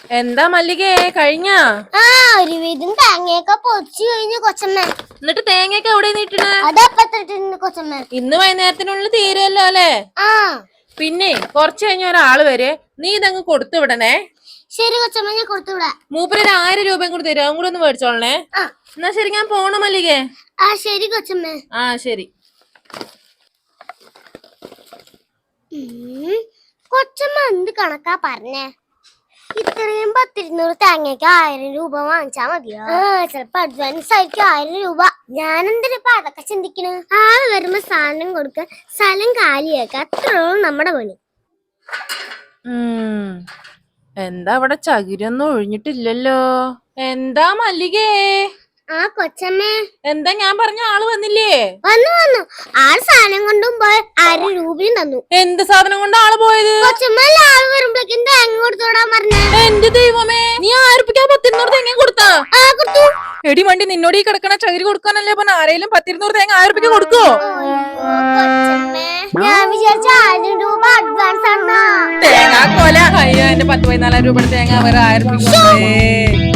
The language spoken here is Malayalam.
എന്താ മല്ലികേ കഴിഞ്ഞാ? ഒരു വീതും തേങ്ങയൊക്കെ പൊതിച്ചു കഴിഞ്ഞു കൊച്ചമ്മ. എന്നിട്ട് തേങ്ങയൊക്കെ എവിടെ നീട്ടണ? അതപ്പത്തിട്ടുണ്ട് കൊച്ചമ്മ. ഇന്ന് വൈകുന്നേരത്തിനുള്ളിൽ തീരുമല്ലോ അല്ലേ? പിന്നെ കൊറച്ചു കഴിഞ്ഞ ഒരാള് വരെ, നീ ഇതങ്ങ് കൊടുത്തു വിടണേ. ശരി കൊച്ചമ്മ, ഞാൻ കൊടുത്തുവിടാ. മൂപ്പര് 1000 രൂപയും കൂടി തരും, അതും കൂടെ ഒന്ന് മേടിച്ചോളണേ. എന്നാ ശരി, ഞാൻ പോണ മല്ലികേ. ശരി കൊച്ചമ്മ. ശരി. കൊച്ചമ്മ എന്ത് കണക്കാ പറഞ്ഞേ? ഇത്രയും 10-200 തേങ്ങയ്ക്ക് 1000 രൂപ വാങ്ങിച്ചാ മതിയോ? ചിലപ്പോ അഡ്വാൻസ് ആയിരിക്കും 1000 രൂപ. ഞാൻ എന്തിനാ അതൊക്കെ ചിന്തിക്കണ? ആള് വരുമ്പോ സാധനം കൊടുക്ക, സ്ഥലം കാലിയാക്ക, അത്രയും നമ്മുടെ പണി. എന്താ അവിടെ ചകിരൊന്നും ഒഴിഞ്ഞിട്ടില്ലല്ലോ? എന്താ മല്ലികേ? കൊച്ചമ്മേ, എന്താ ഞാൻ പറഞ്ഞ ആള് വന്നില്ലേ? വന്നു. ആള് സാധനം കൊണ്ടും പോയി 1000 രൂപയും തന്നു. എന്ത് സാധനം കൊണ്ട് ആള് പോയത്? കൊച്ചമ്മല്ല, ആള് വരുമ്പോഴേക്കും തേങ്ങ കൊടുത്തോടാൻ പറഞ്ഞേ. എന്റെ ദൈവമേ, നീ 1000 രൂപയ്ക്ക് 10-200 തേങ്ങ കൊടുത്താ? കൊടുത്തു. എടി വണ്ടി, നിന്നോട് ഈ കിടക്കണ ചകിരി കൊടുക്കാനല്ലേ പറഞ്ഞ? ആരെങ്കിലും 10-200 തേങ്ങ 1000 രൂപയ്ക്ക് കൊടുക്കോ? ഞാൻ വിചാരിച്ച 1000 രൂപ അഡ്വാൻസ് ആണ്. തേങ്ങ കൊല. അയ്യോ, എന്റെ 10-14 രൂപയുടെ തേങ്ങ വേറെ 1000 രൂപ.